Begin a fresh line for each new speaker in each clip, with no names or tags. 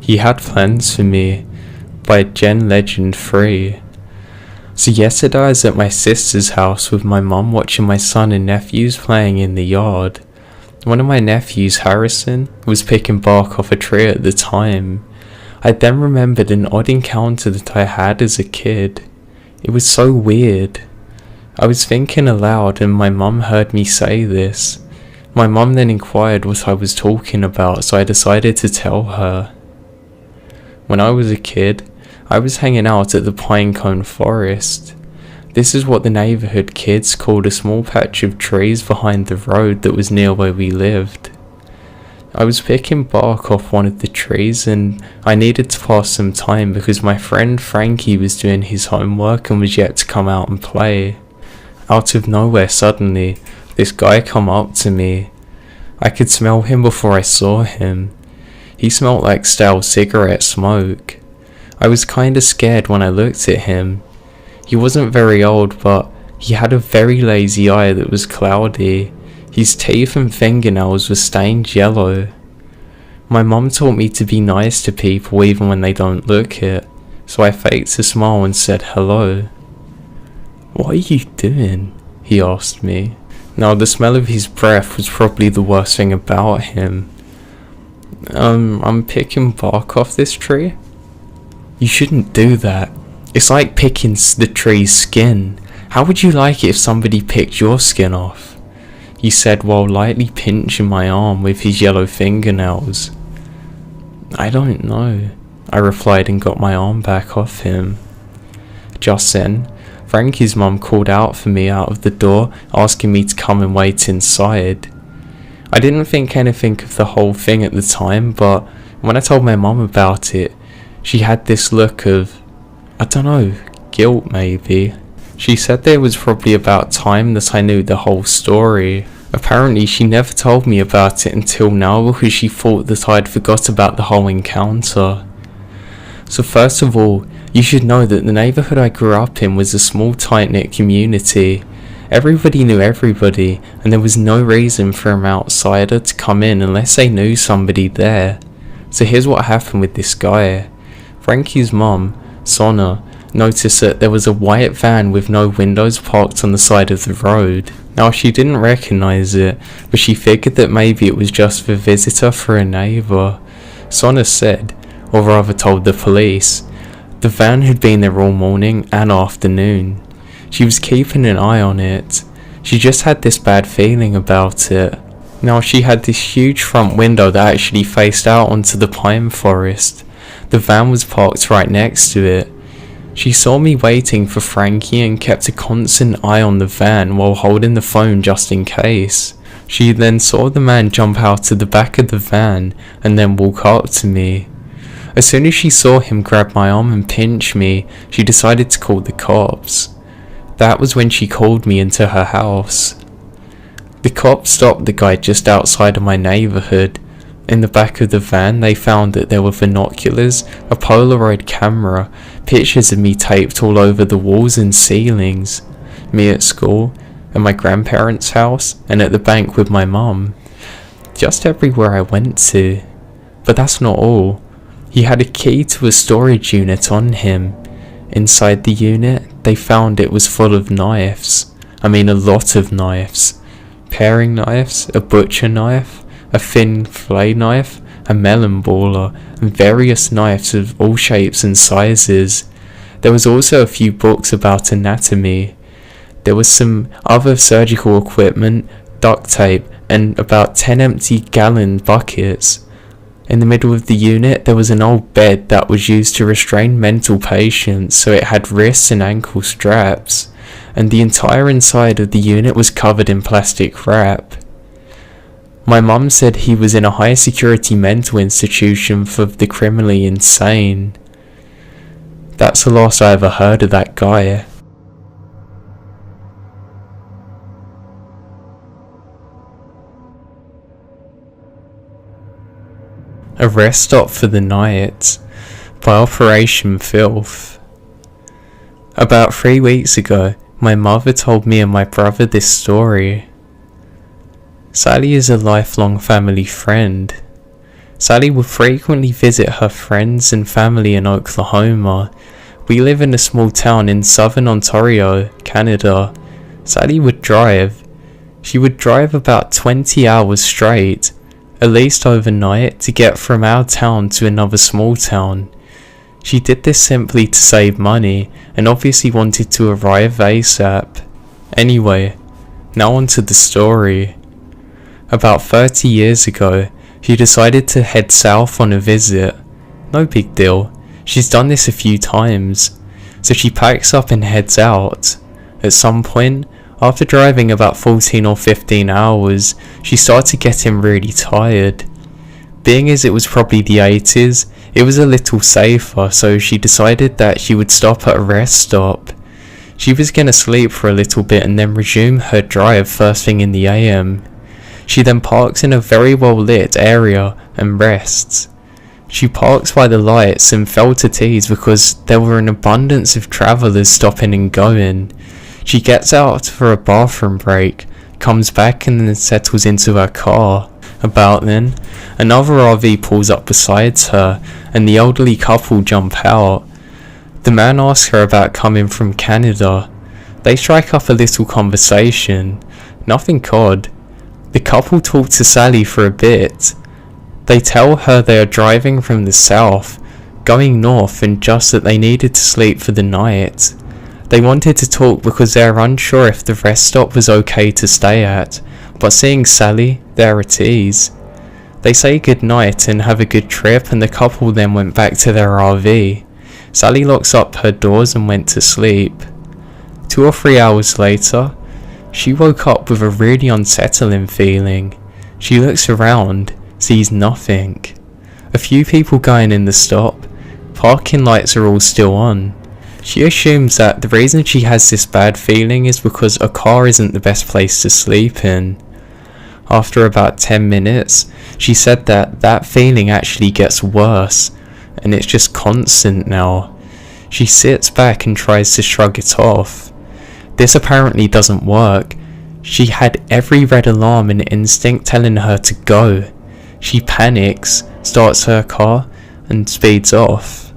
He Had Plans for Me by Gen Legend 3. So yesterday I was at my sister's house with my mum watching my son and nephews playing in the yard. One of my nephews, Harrison, was picking bark off a tree at the time. I then remembered an odd encounter that I had as a kid. It was so weird. I was thinking aloud and my mum heard me say this. My mum then inquired what I was talking about, so I decided to tell her. When I was a kid, I was hanging out at the Pinecone Forest. This is what the neighbourhood kids called a small patch of trees behind the road that was near where we lived. I was picking bark off one of the trees and I needed to pass some time because my friend Frankie was doing his homework and was yet to come out and play. Out of nowhere suddenly, this guy come up to me. I could smell him before I saw him. He smelled like stale cigarette smoke. I was kinda scared when I looked at him. He wasn't very old, but he had a very lazy eye that was cloudy. His teeth and fingernails were stained yellow. My mum taught me to be nice to people even when they don't look it, so I faked a smile and said hello. "What are you doing?" he asked me. Now the smell of his breath was probably the worst thing about him. I'm picking bark off this tree." "You shouldn't do that. It's like picking the tree's skin. How would you like it if somebody picked your skin off?" he said while lightly pinching my arm with his yellow fingernails. "I don't know," I replied and got my arm back off him. Just then, Frankie's mum called out for me out of the door, asking me to come and wait inside. I didn't think anything of the whole thing at the time, but when I told my mum about it, she had this look of, I don't know, guilt maybe. She said that it was probably about time that I knew the whole story. Apparently she never told me about it until now because she thought that I'd forgot about the whole encounter. So first of all, you should know that the neighbourhood I grew up in was a small tight-knit community. Everybody knew everybody, and there was no reason for an outsider to come in unless they knew somebody there. So here's what happened with this guy. Frankie's mum, Sonna, noticed that there was a white van with no windows parked on the side of the road. Now she didn't recognise it, but she figured that maybe it was just a visitor for a neighbour. Sonna said, or rather told the police, the van had been there all morning and afternoon. She was keeping an eye on it. She just had this bad feeling about it. Now she had this huge front window that actually faced out onto the pine forest. The van was parked right next to it. She saw me waiting for Frankie and kept a constant eye on the van while holding the phone just in case. She then saw the man jump out of the back of the van and then walk up to me. As soon as she saw him grab my arm and pinch me, she decided to call the cops. That was when she called me into her house. The cops stopped the guy just outside of my neighbourhood. In the back of the van they found that there were binoculars, a Polaroid camera, pictures of me taped all over the walls and ceilings, me at school, at my grandparents' house, and at the bank with my mum. Just everywhere I went to. But that's not all. He had a key to a storage unit on him. Inside the unit, they found it was full of knives. I mean a lot of knives. Paring knives, a butcher knife, a thin fillet knife, a melon baller, and various knives of all shapes and sizes. There was also a few books about anatomy. There was some other surgical equipment, duct tape, and about 10 empty gallon buckets. In the middle of the unit there was an old bed that was used to restrain mental patients, so it had wrist and ankle straps, and the entire inside of the unit was covered in plastic wrap. My mum said he was in a high security mental institution for the criminally insane. That's the last I ever heard of that guy. A rest stop for the night by Operation Filth. About 3 weeks ago, my mother told me and my brother this story. Sally is a lifelong family friend. Sally would frequently visit her friends and family in Oklahoma. We live in a small town in southern Ontario, Canada. Sally would drive. She would drive about 20 hours straight, at least overnight, to get from our town to another small town. She did this simply to save money and obviously wanted to arrive ASAP. Anyway, now on to the story. About 30 years ago, she decided to head south on a visit. No big deal, she's done this a few times. So she packs up and heads out. At some point, after driving about 14 or 15 hours, she started getting really tired. Being as it was probably the 80s, it was a little safer, so she decided that she would stop at a rest stop. She was gonna sleep for a little bit and then resume her drive first thing in the AM. She then parks in a very well lit area and rests. She parks by the lights and felt at ease because there were an abundance of travellers stopping and going. She gets out for a bathroom break, comes back and then settles into her car. About then, another RV pulls up beside her and the elderly couple jump out. The man asks her about coming from Canada. They strike up a little conversation. Nothing odd. The couple talk to Sally for a bit. They tell her they are driving from the south, going north, and just that they needed to sleep for the night. They wanted to talk because they are unsure if the rest stop was okay to stay at, but seeing Sally, they're at ease. They say goodnight and have a good trip, and the couple then went back to their RV. Sally locks up her doors and went to sleep. 2 or 3 hours later, she woke up with a really unsettling feeling. She looks around, sees nothing. A few people going in the stop. Parking lights are all still on. She assumes that the reason she has this bad feeling is because a car isn't the best place to sleep in. After about 10 minutes, she said that that feeling actually gets worse, and it's just constant now. She sits back and tries to shrug it off. This apparently doesn't work. She had every red alarm and instinct telling her to go. She panics, starts her car, and speeds off.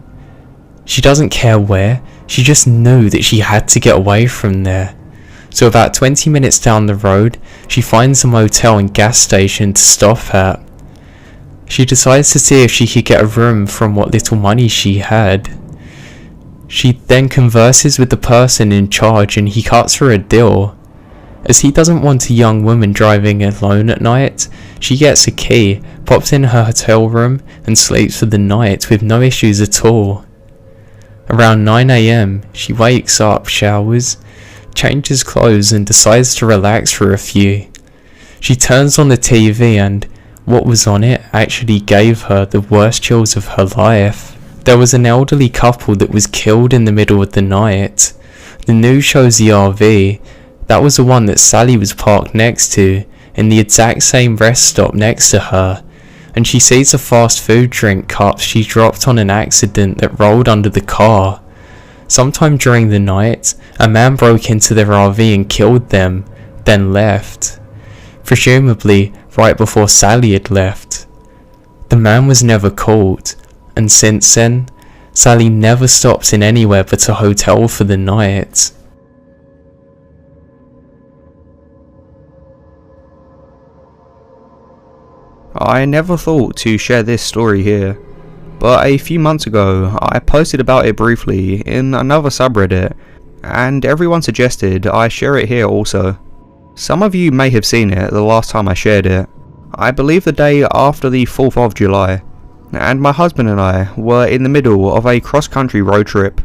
She doesn't care where, she just knew that she had to get away from there. So about 20 minutes down the road, she finds a motel and gas station to stop at. She decides to see if she could get a room from what little money she had. She then converses with the person in charge and he cuts her a deal. As he doesn't want a young woman driving alone at night, she gets a key, pops in her hotel room and sleeps for the night with no issues at all. Around 9 AM, she wakes up, showers, changes clothes and decides to relax for a few. She turns on the TV and what was on it actually gave her the worst chills of her life. There was an elderly couple that was killed in the middle of the night. The news shows the RV. That was the one that Sally was parked next to, in the exact same rest stop next to her. And she sees a fast food drink cup she dropped on an accident that rolled under the car. Sometime during the night, a man broke into their RV and killed them, then left. Presumably, right before Sally had left. The man was never caught, and since then, Sally never stops in anywhere but a hotel for the night.
I never thought to share this story here, but a few months ago I posted about it briefly in another subreddit, and everyone suggested I share it here also. Some of you may have seen it the last time I shared it. I believe the day after the 4th of July, and my husband and I were in the middle of a cross-country road trip.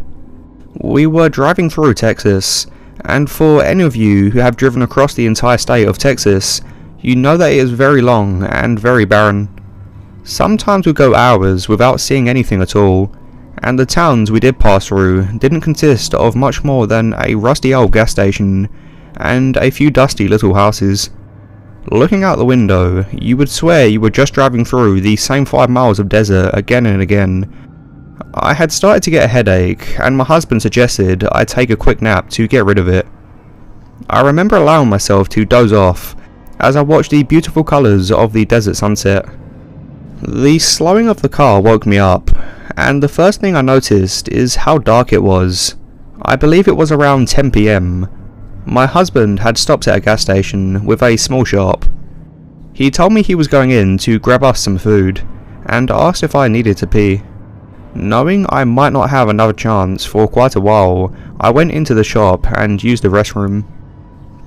We were driving through Texas, and for any of you who have driven across the entire state of Texas, you know that it is very long and very barren. Sometimes we go hours without seeing anything at all, and the towns we did pass through didn't consist of much more than a rusty old gas station and a few dusty little houses. Looking out the window, you would swear you were just driving through the same 5 miles of desert again and again. I had started to get a headache, and my husband suggested I take a quick nap to get rid of it. I remember allowing myself to doze off as I watched the beautiful colours of the desert sunset. The slowing of the car woke me up, and the first thing I noticed is how dark it was. I believe it was around 10 PM. My husband had stopped at a gas station with a small shop. He told me he was going in to grab us some food, and asked if I needed to pee. Knowing I might not have another chance for quite a while, I went into the shop and used the restroom.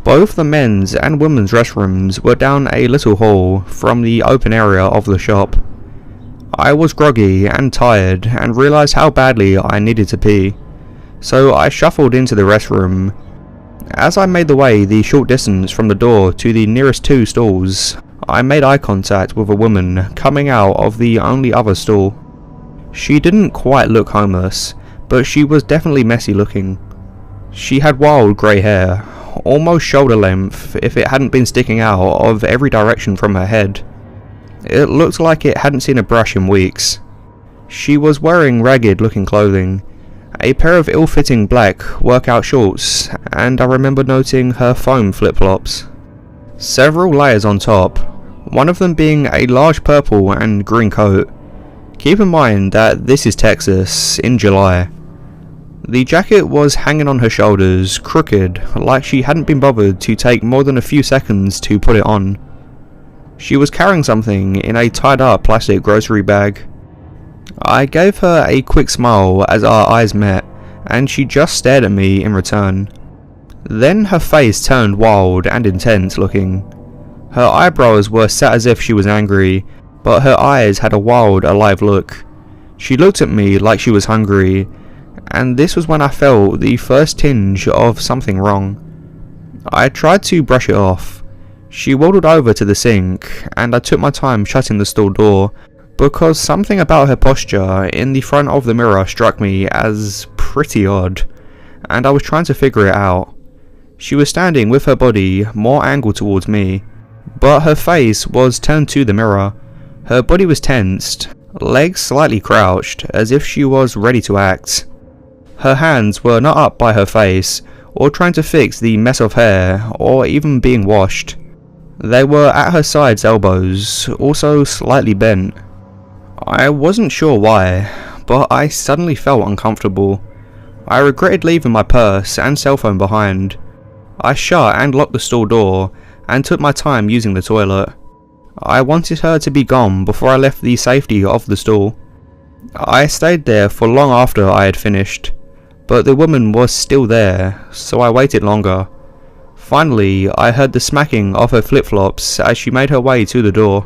Both the men's and women's restrooms were down a little hall from the open area of the shop. I was groggy and tired and realised how badly I needed to pee, so I shuffled into the restroom. As I made the way the short distance from the door to the nearest two stalls, I made eye contact with a woman coming out of the only other stall. She didn't quite look homeless, but she was definitely messy looking. She had wild grey hair, almost shoulder length if it hadn't been sticking out of every direction from her head. It looked like it hadn't seen a brush in weeks. She was wearing ragged looking clothing, a pair of ill-fitting black workout shorts, and I remember noting her foam flip-flops. Several layers on top, one of them being a large purple and green coat. Keep in mind that this is Texas in July. The jacket was hanging on her shoulders, crooked, like she hadn't been bothered to take more than a few seconds to put it on. She was carrying something in a tied up plastic grocery bag. I gave her a quick smile as our eyes met, and she just stared at me in return. Then her face turned wild and intense looking. Her eyebrows were set as if she was angry, but her eyes had a wild, alive look. She looked at me like she was hungry, and this was when I felt the first tinge of something wrong. I tried to brush it off. She waddled over to the sink, and I took my time shutting the stall door, because something about her posture in the front of the mirror struck me as pretty odd, and I was trying to figure it out. She was standing with her body more angled towards me, but her face was turned to the mirror. Her body was tensed, legs slightly crouched, as if she was ready to act. Her hands were not up by her face, or trying to fix the mess of hair, or even being washed. They were at her sides' elbows, also slightly bent. I wasn't sure why, but I suddenly felt uncomfortable. I regretted leaving my purse and cell phone behind. I shut and locked the stall door, and took my time using the toilet. I wanted her to be gone before I left the safety of the stall. I stayed there for long after I had finished, but the woman was still there, so I waited longer. Finally, I heard the smacking of her flip-flops as she made her way to the door.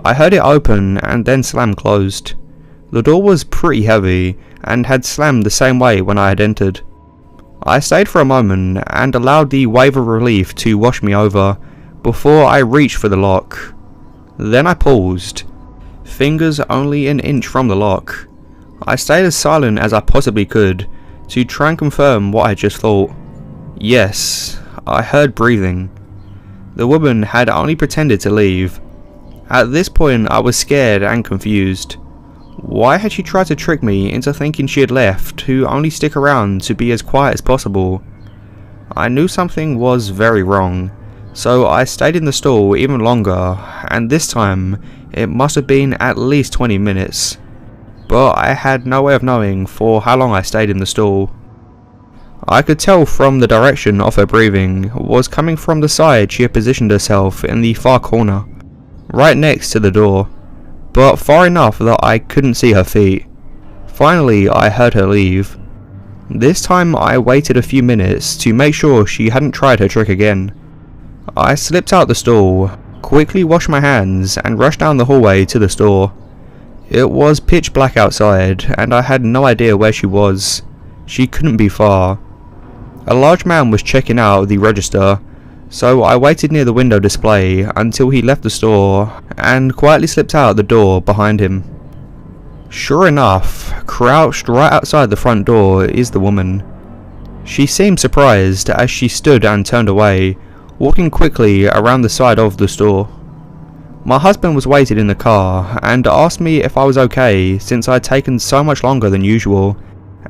I heard it open and then slam closed. The door was pretty heavy, and had slammed the same way when I had entered. I stayed for a moment and allowed the wave of relief to wash me over, before I reached for the lock. Then I paused, fingers only an inch from the lock. I stayed as silent as I possibly could, to try and confirm what I just thought. Yes, I heard breathing. The woman had only pretended to leave. At this point I was scared and confused. Why had she tried to trick me into thinking she had left to only stick around to be as quiet as possible? I knew something was very wrong, so I stayed in the stall even longer, and this time it must have been at least 20 minutes. But I had no way of knowing for how long I stayed in the stall. I could tell from the direction of her breathing was coming from the side she had positioned herself in the far corner, right next to the door, but far enough that I couldn't see her feet. Finally, I heard her leave. This time I waited a few minutes to make sure she hadn't tried her trick again. I slipped out the stall, quickly washed my hands, and rushed down the hallway to the store. It was pitch black outside, and I had no idea where she was. She couldn't be far. A large man was checking out the register, so I waited near the window display until he left the store and quietly slipped out the door behind him. Sure enough, crouched right outside the front door is the woman. She seemed surprised as she stood and turned away, walking quickly around the side of the store. My husband was waiting in the car and asked me if I was okay since I had taken so much longer than usual,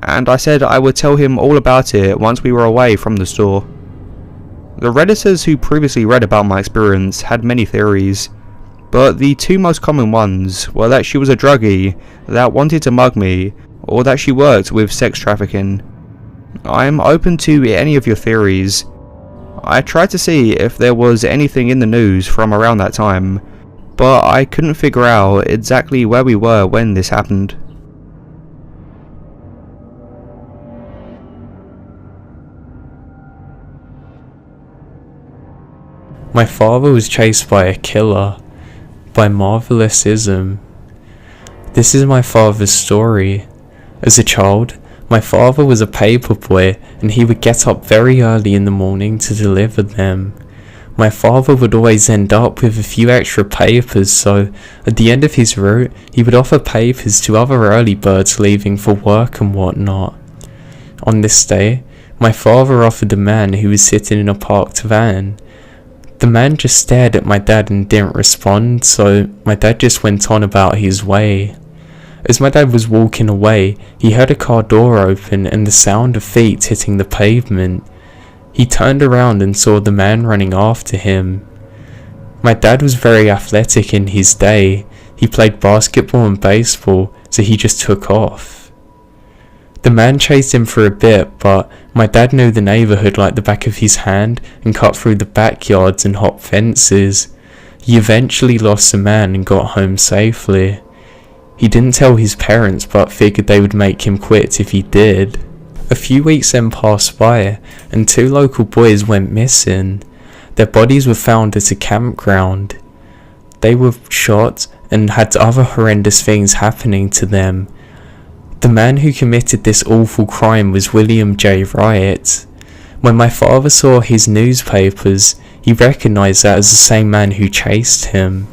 and I said I would tell him all about it once we were away from the store. The redditors who previously read about my experience had many theories, but the two most common ones were that she was a druggie that wanted to mug me, or that she worked with sex trafficking. I'm open to any of your theories. I tried to see if there was anything in the news from around that time, but I couldn't figure out exactly where we were when this happened.
My father was chased by a killer, by Marvelous Ism. This is my father's story. As a child, my father was a paperboy and he would get up very early in the morning to deliver them. My father would always end up with a few extra papers, so at the end of his route, he would offer papers to other early birds leaving for work and whatnot. On this day, my father offered a man who was sitting in a parked van. The man just stared at my dad and didn't respond, so my dad just went on about his way. As my dad was walking away, he heard a car door open and the sound of feet hitting the pavement. He turned around and saw the man running after him. My dad was very athletic in his day. He played basketball and baseball, so he just took off. The man chased him for a bit, but my dad knew the neighbourhood like the back of his hand and cut through the backyards and hop fences. He eventually lost the man and got home safely. He didn't tell his parents, but figured they would make him quit if he did. A few weeks then passed by, and two local boys went missing. Their bodies were found at a campground. They were shot and had other horrendous things happening to them. The man who committed this awful crime was William J. Wright. When my father saw his newspapers, he recognised that as the same man who chased him.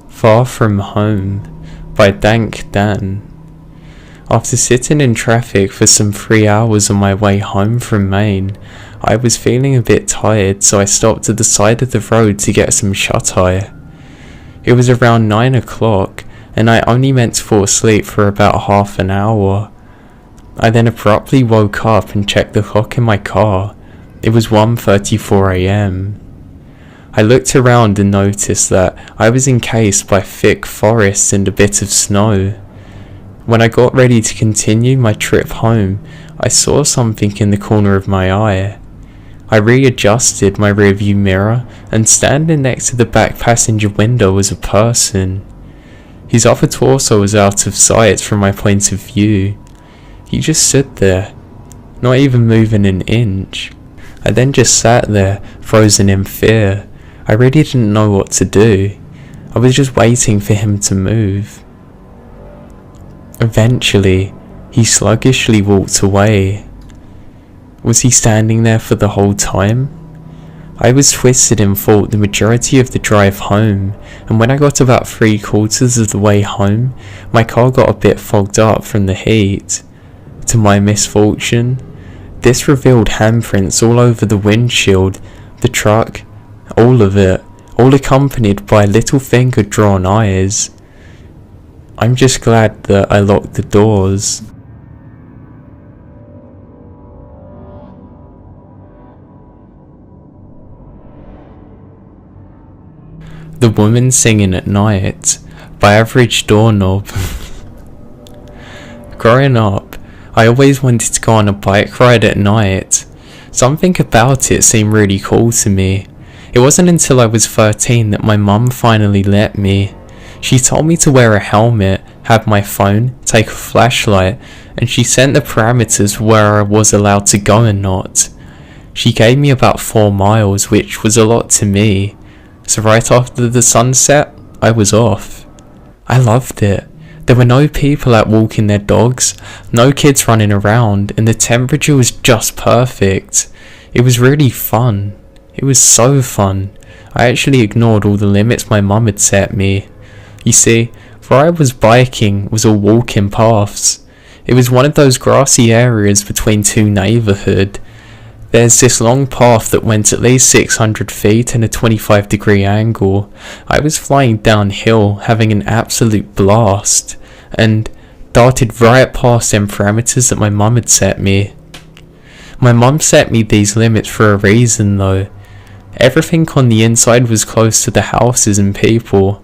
Far From Home by Dank Dan. After sitting in traffic for some 3 hours on my way home from Maine, I was feeling a bit tired, so I stopped at the side of the road to get some shut-eye. It was around 9 o'clock, and I only meant to fall asleep for about half an hour. I then abruptly woke up and checked the clock in my car. It was 1:34 a.m. I looked around and noticed that I was encased by thick forests and a bit of snow. When I got ready to continue my trip home, I saw something in the corner of my eye. I readjusted my rearview mirror, and standing next to the back passenger window was a person. His upper torso was out of sight from my point of view. He just stood there, not even moving an inch. I then just sat there, frozen in fear. I really didn't know what to do. I was just waiting for him to move. Eventually, he sluggishly walked away. Was he standing there for the whole time? I was twisted in thought the majority of the drive home, and when I got about 3/4 of the way home, my car got a bit fogged up from the heat. To my misfortune, this revealed handprints all over the windshield, the truck, all of it, all accompanied by little finger-drawn eyes. I'm just glad that I locked the doors. The Woman Singing at Night by Average Doorknob. Growing up, I always wanted to go on a bike ride at night. Something about it seemed really cool to me. It wasn't until I was 13 that my mum finally let me. She told me to wear a helmet, have my phone, take a flashlight, and she sent the parameters where I was allowed to go and not. She gave me about 4 miles, which was a lot to me. So right after the sunset, I was off. I loved it. There were no people out walking their dogs, no kids running around, and the temperature was just perfect. It was really fun. It was so fun. I actually ignored all the limits my mum had set me. You see, where I was biking was all walking paths. It was one of those grassy areas between two neighbourhoods. There's this long path that went at least 600 feet in a 25-degree angle. I was flying downhill, having an absolute blast, and darted right past them parameters that my mum had set me. My mum set me these limits for a reason though. Everything on the inside was close to the houses and people.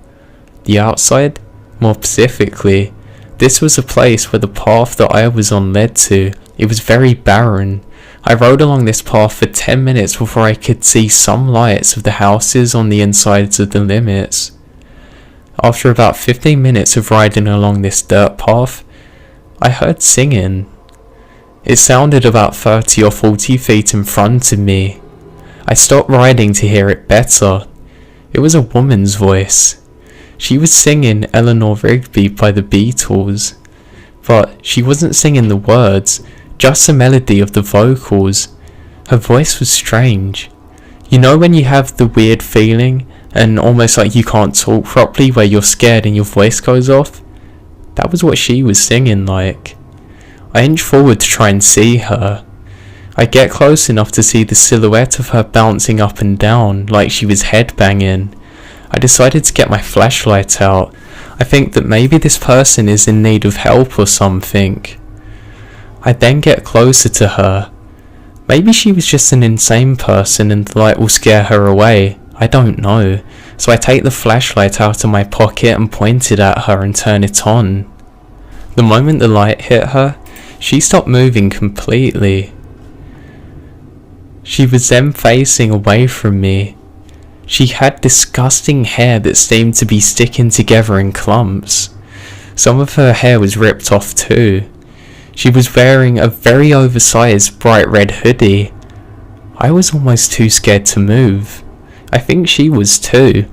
The outside, more specifically, this was a place where the path that I was on led to. It was very barren. I rode along this path for 10 minutes before I could see some lights of the houses on the insides of the limits. After about 15 minutes of riding along this dirt path, I heard singing. It sounded about 30 or 40 feet in front of me. I stopped riding to hear it better. It was a woman's voice. She was singing Eleanor Rigby by the Beatles, but she wasn't singing the words, just the melody of the vocals. Her voice was strange. You know when you have the weird feeling and almost like you can't talk properly where you're scared and your voice goes off? That was what she was singing like. I inch forward to try and see her. I get close enough to see the silhouette of her bouncing up and down like she was headbanging. I decided to get my flashlight out. I think that maybe this person is in need of help or something. I then get closer to her. Maybe she was just an insane person and the light will scare her away. I don't know. So I take the flashlight out of my pocket and point it at her and turn it on. The moment the light hit her, she stopped moving completely. She was then facing away from me. She had disgusting hair that seemed to be sticking together in clumps. Some of her hair was ripped off too. She was wearing a very oversized bright red hoodie. I was almost too scared to move. I think she was too.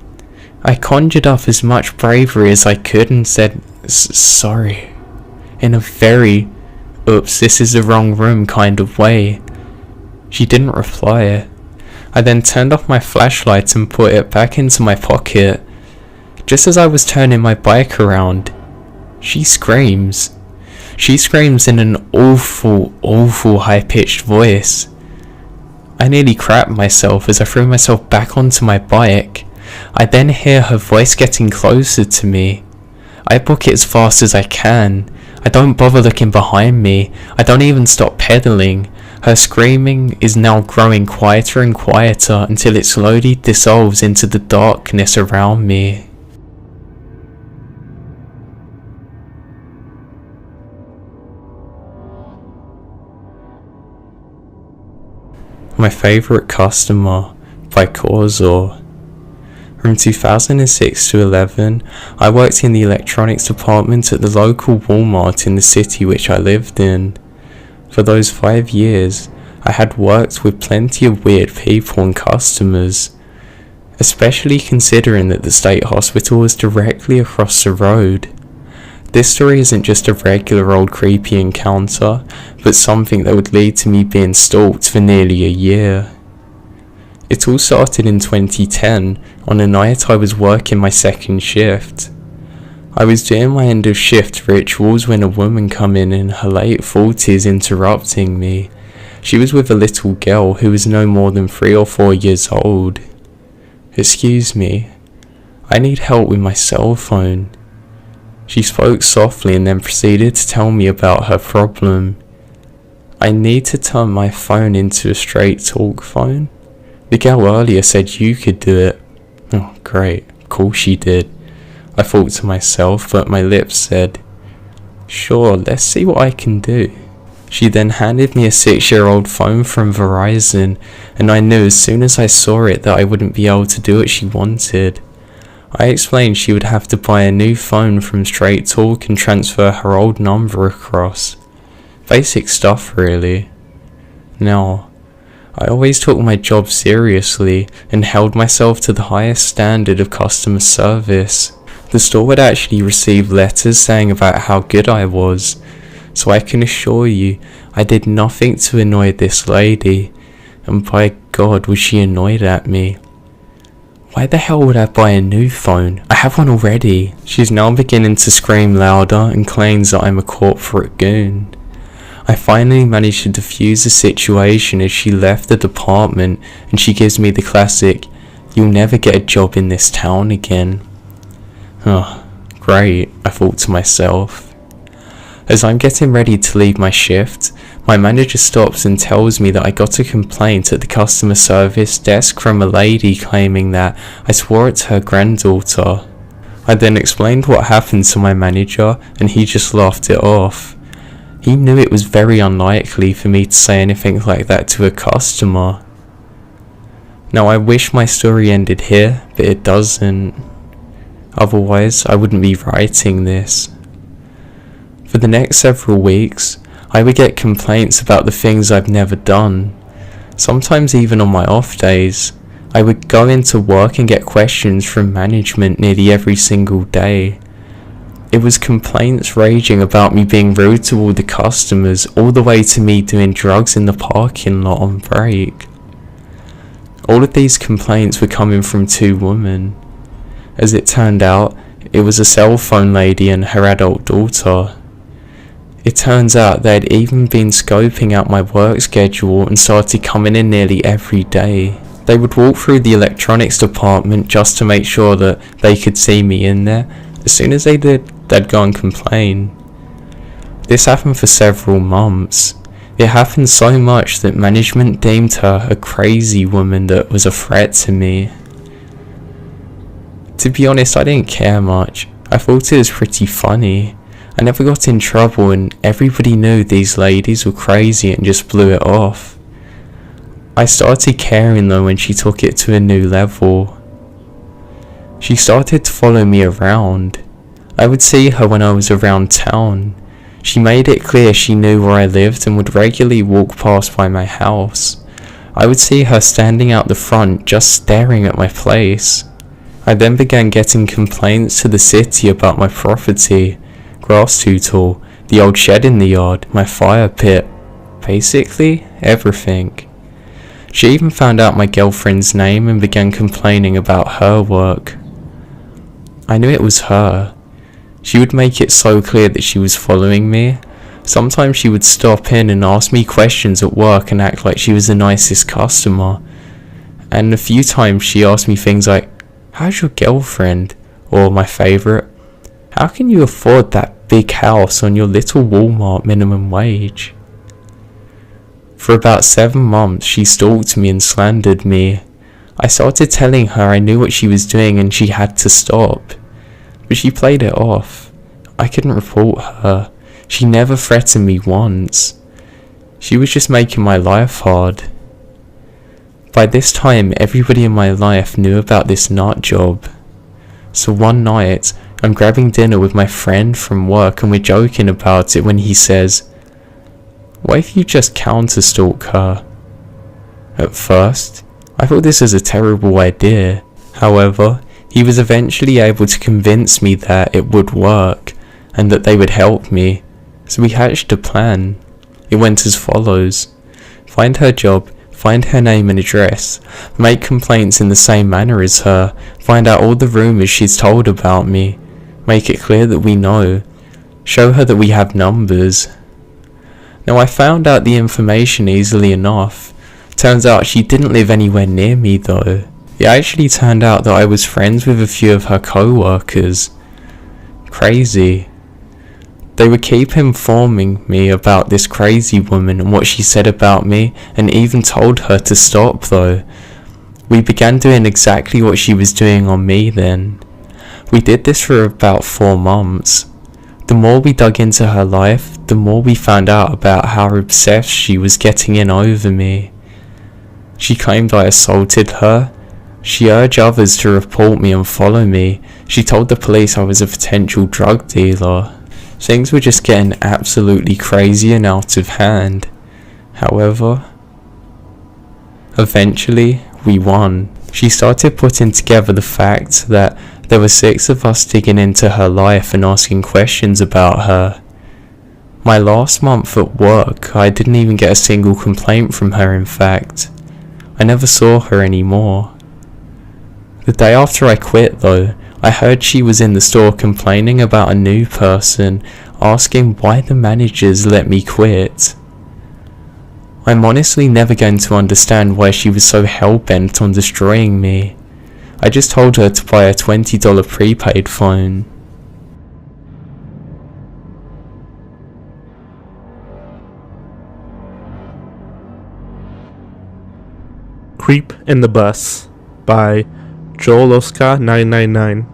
I conjured up as much bravery as I could and said, sorry, in a very, oops, this is the wrong room kind of way. She didn't reply. I then turned off my flashlight and put it back into my pocket. Just as I was turning my bike around, she screams. She screams in an awful, awful high-pitched voice. I nearly crapped myself as I threw myself back onto my bike. I then hear her voice getting closer to me. I book it as fast as I can. I don't bother looking behind me. I don't even stop pedaling. Her screaming is now growing quieter and quieter until it slowly dissolves into the darkness around me. My Favourite Customer by Korzor. From 2006 to 11, I worked in the electronics department at the local Walmart in the city which I lived in. For those 5 years, I had worked with plenty of weird people and customers, especially considering that the state hospital was directly across the road. This story isn't just a regular old creepy encounter, but something that would lead to me being stalked for nearly a year. It all started in 2010, on a night I was working my second shift. I was doing my end of shift rituals when a woman come in her late 40s interrupting me. She was with a little girl who was no more than 3 or 4 years old. Excuse me, I need help with my cell phone. She spoke softly and then proceeded to tell me about her problem. I need to turn my phone into a straight talk phone. The girl earlier said you could do it. Oh great, of course she did. I thought to myself, but my lips said, sure, let's see what I can do. She then handed me a 6-year-old phone from Verizon, and I knew as soon as I saw it that I wouldn't be able to do what she wanted. I explained she would have to buy a new phone from Straight Talk and transfer her old number across. Basic stuff really. Now, I always took my job seriously and held myself to the highest standard of customer service. The store would actually receive letters saying about how good I was, so I can assure you I did nothing to annoy this lady, and by God was she annoyed at me. Why the hell would I buy a new phone? I have one already. She's now beginning to scream louder and claims that I'm a corporate goon. I finally managed to defuse the situation as she left the department, and she gives me the classic, "You'll never get a job in this town again." Oh, great, I thought to myself. As I'm getting ready to leave my shift, my manager stops and tells me that I got a complaint at the customer service desk from a lady claiming that I swore it's her granddaughter. I then explained what happened to my manager and he just laughed it off. He knew it was very unlikely for me to say anything like that to a customer. Now I wish my story ended here, but it doesn't. Otherwise, I wouldn't be writing this. For the next several weeks, I would get complaints about the things I've never done. Sometimes even on my off days, I would go into work and get questions from management nearly every single day. It was complaints raging about me being rude to all the customers, all the way to me doing drugs in the parking lot on break. All of these complaints were coming from two women. As it turned out, it was a cell phone lady and her adult daughter. It turns out they had even been scoping out my work schedule and started coming in nearly every day. They would walk through the electronics department just to make sure that they could see me in there. As soon as they did, they'd go and complain. This happened for several months. It happened so much that management deemed her a crazy woman that was a threat to me. To be honest, I didn't care much. I thought it was pretty funny. I never got in trouble and everybody knew these ladies were crazy and just blew it off. I started caring though when she took it to a new level. She started to follow me around. I would see her when I was around town. She made it clear she knew where I lived and would regularly walk past by my house. I would see her standing out the front just staring at my place. I then began getting complaints to the city about my property, grass too tall, the old shed in the yard, my fire pit, basically everything. She even found out my girlfriend's name and began complaining about her work. I knew it was her. She would make it so clear that she was following me. Sometimes she would stop in and ask me questions at work and act like she was the nicest customer. And a few times she asked me things like, "How's your girlfriend?" Or my favourite, "How can you afford that big house on your little Walmart minimum wage?" For about 7 months she stalked me and slandered me. I started telling her I knew what she was doing and she had to stop. But she played it off. I couldn't report her. She never threatened me once. She was just making my life hard. By this time, everybody in my life knew about this nut job. So one night, I'm grabbing dinner with my friend from work and we're joking about it when he says, "What if you just counter-stalk her?" At first, I thought this was a terrible idea. However, he was eventually able to convince me that it would work and that they would help me. So we hatched a plan. It went as follows: find her job, find her name and address, make complaints in the same manner as her, find out all the rumours she's told about me, make it clear that we know, show her that we have numbers. Now I found out the information easily enough. Turns out she didn't live anywhere near me though. It actually turned out that I was friends with a few of her co-workers. Crazy. They would keep informing me about this crazy woman and what she said about me, and even told her to stop though. We began doing exactly what she was doing on me then. We did this for about 4 months. The more we dug into her life, the more we found out about how obsessed she was getting in over me. She claimed I assaulted her. She urged others to report me and follow me. She told the police I was a potential drug dealer. Things were just getting absolutely crazy and out of hand. However, eventually we won. She started putting together the fact that there were 6 of us digging into her life and asking questions about her. My last month at work, I didn't even get a single complaint from her. In fact, I never saw her anymore. The day after I quit though, I heard she was in the store complaining about a new person, asking why the managers let me quit. I'm honestly never going to understand why she was so hell-bent on destroying me. I just told her to buy a $20 prepaid phone.
Creep in the Bus by Joel Oscar 999.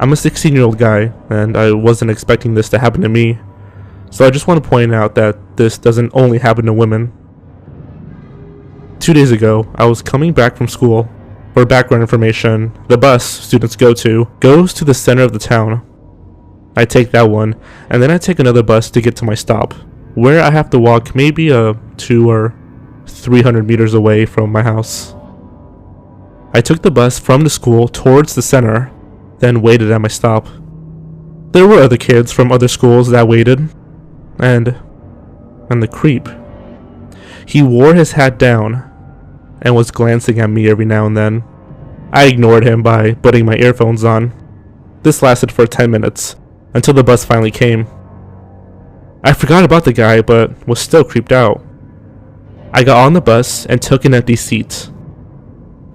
I'm a 16-year-old guy, and I wasn't expecting this to happen to me, so I just want to point out that this doesn't only happen to women. 2 days ago, I was coming back from school. For background information, the bus students go to goes to the center of the town. I take that one, and then I take another bus to get to my stop, where I have to walk maybe 200 or 300 meters away from my house. I took the bus from the school towards the center, then waited at my stop. There were other kids from other schools that waited, and the creep. He wore his hat down and was glancing at me every now and then. I ignored him by putting my earphones on. This lasted for 10 minutes, until the bus finally came. I forgot about the guy, but was still creeped out. I got on the bus and took an empty seat.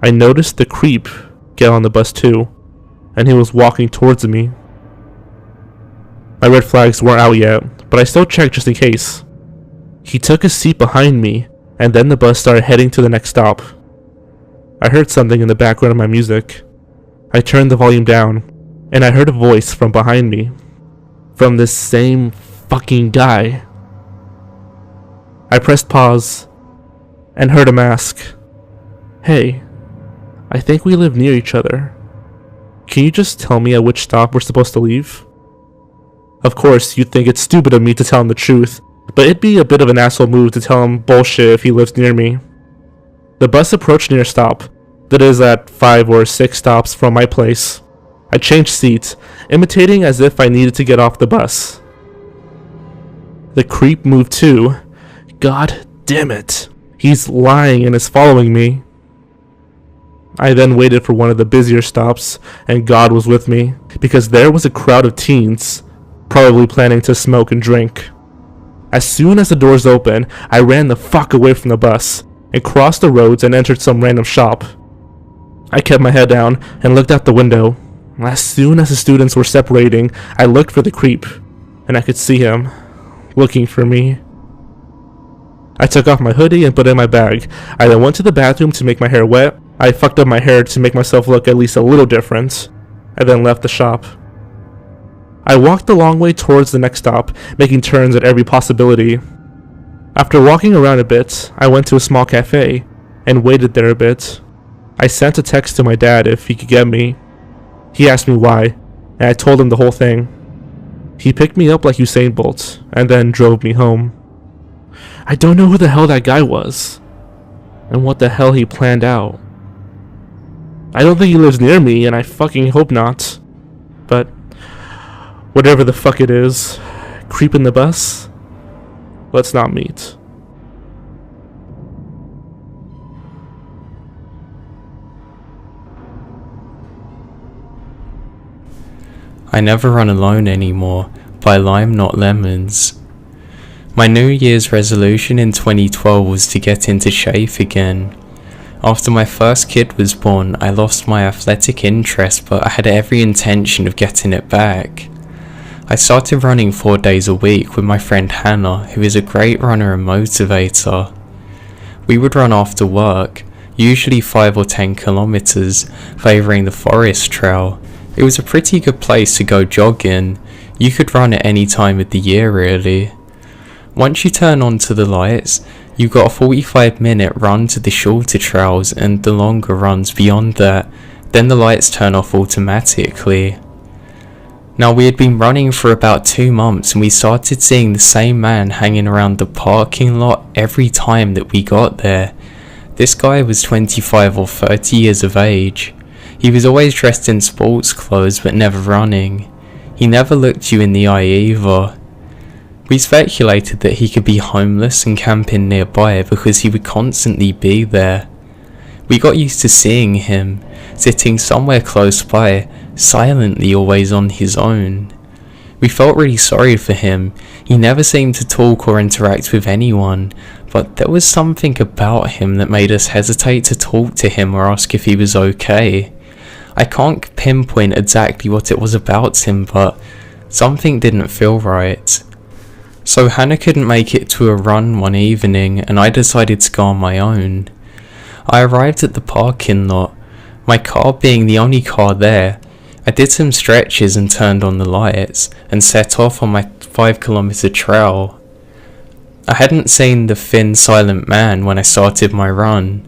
I noticed the creep get on the bus too, and he was walking towards me. My red flags weren't out yet, but I still checked just in case. He took a seat behind me, and then the bus started heading to the next stop. I heard something in the background of my music. I turned the volume down, and I heard a voice from behind me. From this same fucking guy. I pressed pause, and heard him ask, "Hey, I think we live near each other. Can you just tell me at which stop we're supposed to leave?" Of course, you'd think it's stupid of me to tell him the truth, but it'd be a bit of an asshole move to tell him bullshit if he lives near me. The bus approached near a stop, that is at 5 or 6 stops from my place. I changed seats, imitating as if I needed to get off the bus. The creep moved too. God damn it. He's lying and is following me. I then waited for one of the busier stops, and God was with me, because there was a crowd of teens, probably planning to smoke and drink. As soon as the doors opened, I ran the fuck away from the bus, and crossed the roads and entered some random shop. I kept my head down and looked out the window. As soon as the students were separating, I looked for the creep, and I could see him, looking for me. I took off my hoodie and put it in my bag. I then went to the bathroom to make my hair wet. I fucked up my hair to make myself look at least a little different. I then left the shop. I walked a long way towards the next stop, making turns at every possibility. After walking around a bit, I went to a small cafe, and waited there a bit. I sent a text to my dad if he could get me. He asked me why, and I told him the whole thing. He picked me up like Usain Bolt, and then drove me home. I don't know who the hell that guy was, and what the hell he planned out. I don't think he lives near me, and I fucking hope not. But whatever the fuck it is, creep in the bus? Let's not meet.
I Never Run Alone Anymore by Lime Not Lemons. My New Year's resolution in 2012 was to get into shape again. After my first kid was born, I lost my athletic interest, but I had every intention of getting it back. I started running 4 days a week with my friend Hannah, who is a great runner and motivator. We would run after work, usually 5 or 10 kilometers, favouring the forest trail. It was a pretty good place to go jogging. You could run at any time of the year really. Once you turn onto the lights, you got a 45-minute run to the shorter trails and the longer runs beyond that. Then the lights turn off automatically. Now we had been running for about 2 months and we started seeing the same man hanging around the parking lot every time that we got there. This guy was 25 or 30 years of age. He was always dressed in sports clothes but never running. He never looked you in the eye either. We speculated that he could be homeless and camping nearby because he would constantly be there. We got used to seeing him, sitting somewhere close by, silently always on his own. We felt really sorry for him. He never seemed to talk or interact with anyone, but there was something about him that made us hesitate to talk to him or ask if he was okay. I can't pinpoint exactly what it was about him, but something didn't feel right. So Hannah couldn't make it to a run one evening, and I decided to go on my own. I arrived at the parking lot, my car being the only car there. I did some stretches and turned on the lights and set off on my 5 kilometer trail. I hadn't seen the thin, silent man when I started my run.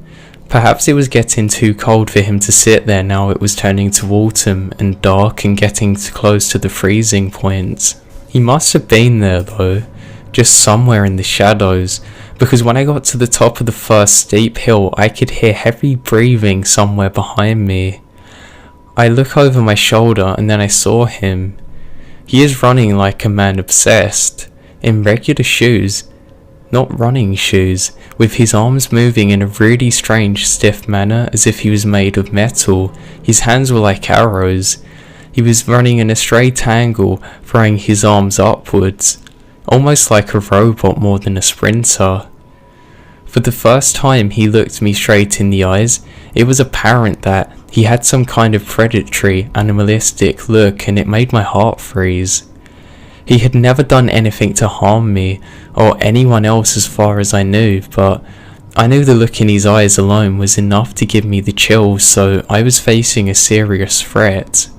Perhaps it was getting too cold for him to sit there now it was turning to autumn and dark and getting close to the freezing point. He must have been there though, just somewhere in the shadows, because when I got to the top of the first steep hill I could hear heavy breathing somewhere behind me. I look over my shoulder and then I saw him. He is running like a man obsessed, in regular shoes, not running shoes, with his arms moving in a really strange stiff manner as if he was made of metal. His hands were like arrows. He was running in a straight angle, throwing his arms upwards, almost like a robot more than a sprinter. For the first time he looked me straight in the eyes. It was apparent that he had some kind of predatory, animalistic look, and it made my heart freeze. He had never done anything to harm me, or anyone else as far as I knew, but I knew the look in his eyes alone was enough to give me the chills, so I was facing a serious threat.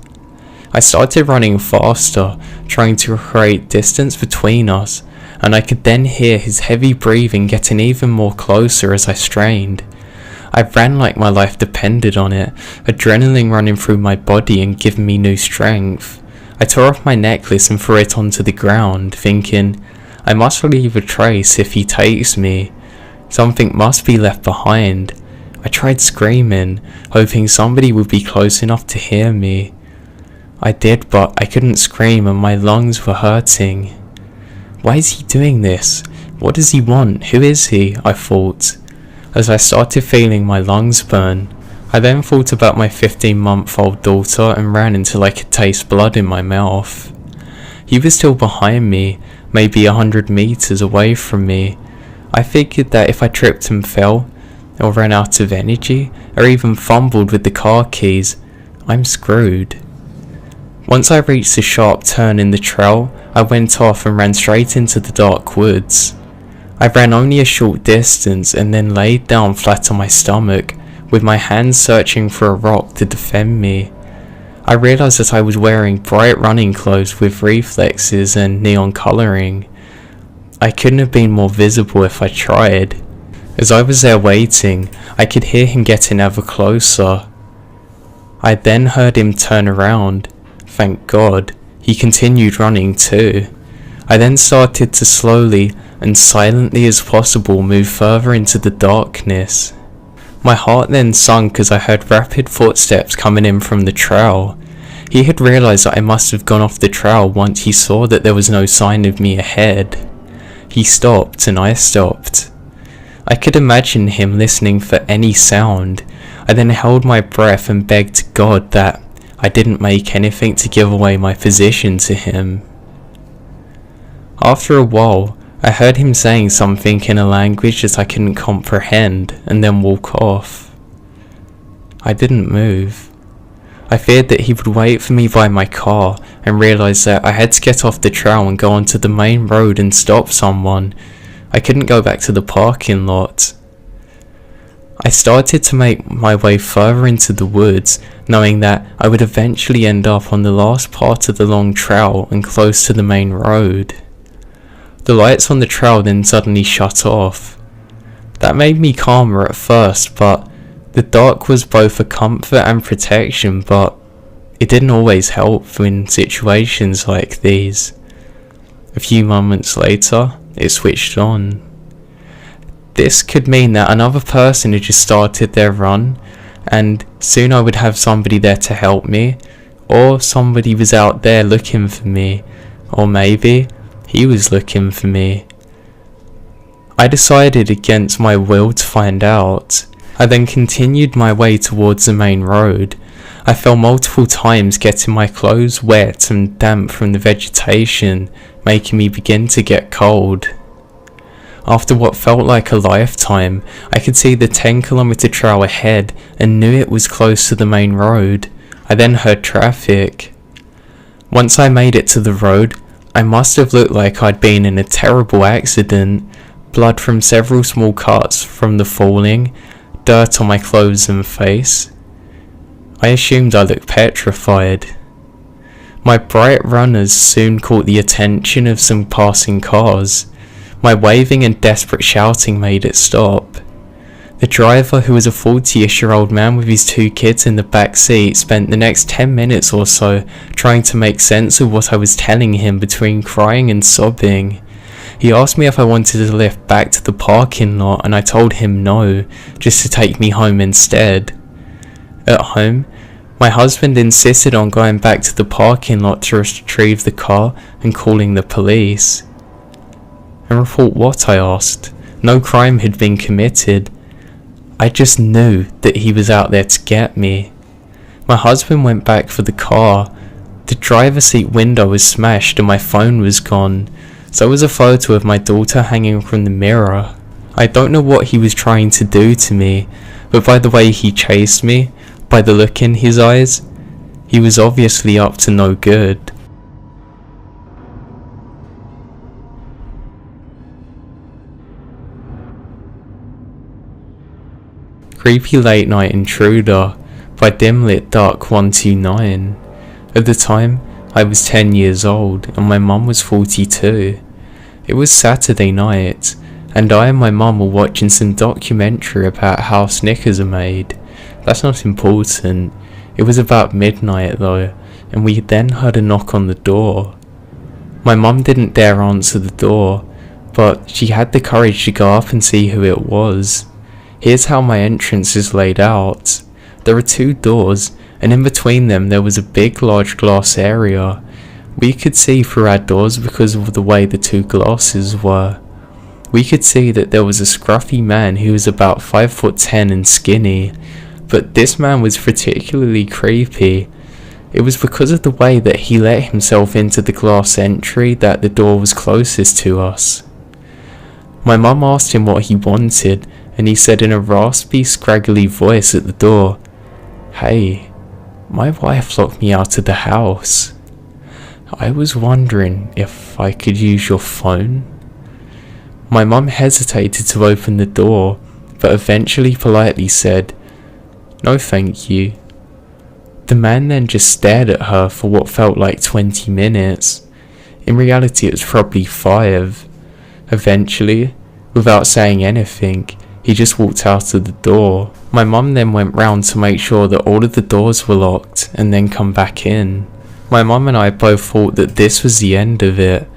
I started running faster, trying to create distance between us, and I could then hear his heavy breathing getting even more closer as I strained. I ran like my life depended on it, adrenaline running through my body and giving me new strength. I tore off my necklace and threw it onto the ground, thinking, I must leave a trace if he takes me. Something must be left behind. I tried screaming, hoping somebody would be close enough to hear me. I did, but I couldn't scream and my lungs were hurting. Why is he doing this? What does he want? Who is he? I thought, as I started feeling my lungs burn. I then thought about my 15-month-old daughter and ran until I could taste blood in my mouth. He was still behind me, maybe 100 meters away from me. I figured that if I tripped and fell, or ran out of energy, or even fumbled with the car keys, I'm screwed. Once I reached a sharp turn in the trail, I went off and ran straight into the dark woods. I ran only a short distance and then laid down flat on my stomach, with my hands searching for a rock to defend me. I realized that I was wearing bright running clothes with reflexes and neon coloring. I couldn't have been more visible if I tried. As I was there waiting, I could hear him getting ever closer. I then heard him turn around. Thank God, he continued running too. I then started to slowly and silently as possible move further into the darkness. My heart then sunk as I heard rapid footsteps coming in from the trail. He had realized that I must have gone off the trail once he saw that there was no sign of me ahead. He stopped and I stopped. I could imagine him listening for any sound. I then held my breath and begged God that I didn't make anything to give away my position to him. After a while, I heard him saying something in a language that I couldn't comprehend and then walk off. I didn't move. I feared that he would wait for me by my car and realised that I had to get off the trail and go onto the main road and stop someone. I couldn't go back to the parking lot. I started to make my way further into the woods, knowing that I would eventually end up on the last part of the long trail and close to the main road. The lights on the trail then suddenly shut off. That made me calmer at first, but the dark was both a comfort and protection, but it didn't always help in situations like these. A few moments later, it switched on. This could mean that another person had just started their run, and soon I would have somebody there to help me, or somebody was out there looking for me, or maybe he was looking for me. I decided against my will to find out. I then continued my way towards the main road. I fell multiple times, getting my clothes wet and damp from the vegetation, making me begin to get cold. After what felt like a lifetime, I could see the 10-kilometer trail ahead and knew it was close to the main road. I then heard traffic. Once I made it to the road, I must have looked like I'd been in a terrible accident. Blood from several small cuts from the falling, dirt on my clothes and face. I assumed I looked petrified. My bright runners soon caught the attention of some passing cars. My waving and desperate shouting made it stop. The driver, who was a 40-ish-year-old man with his 2 kids in the back seat, spent the next 10 minutes or so trying to make sense of what I was telling him between crying and sobbing. He asked me if I wanted to lift back to the parking lot, and I told him no, just to take me home instead. At home, my husband insisted on going back to the parking lot to retrieve the car and calling the police. And report what? I asked. No crime had been committed. I just knew that he was out there to get me. My husband went back for the car. The driver's seat window was smashed and my phone was gone. So was a photo of my daughter hanging from the mirror. I don't know what he was trying to do to me, but by the way he chased me, by the look in his eyes, he was obviously up to no good. Creepy Late Night Intruder by Dimlit Dark 129. At the time, I was 10 years old and my mum was 42. It was Saturday night, and I and my mum were watching some documentary about how Snickers are made. That's not important. It was about midnight though, and we then heard a knock on the door. My mum didn't dare answer the door, but she had the courage to go up and see who it was. Here's how my entrance is laid out. There are 2 doors, and in between them there was a big large glass area. We could see through our doors because of the way the 2 glasses were. We could see that there was a scruffy man who was about 5'10" and skinny, but this man was particularly creepy. It was because of the way that he let himself into the glass entry that the door was closest to us. My mum asked him what he wanted, and he said in a raspy, scraggly voice at the door, "Hey, my wife locked me out of the house. I was wondering if I could use your phone." My mum hesitated to open the door, but eventually politely said, "No thank you." The man then just stared at her for what felt like 20 minutes. In reality it was probably 5. Eventually, without saying anything, he just walked out of the door. My mum then went round to make sure that all of the doors were locked and then come back in. My mum and I both thought that this was the end of it,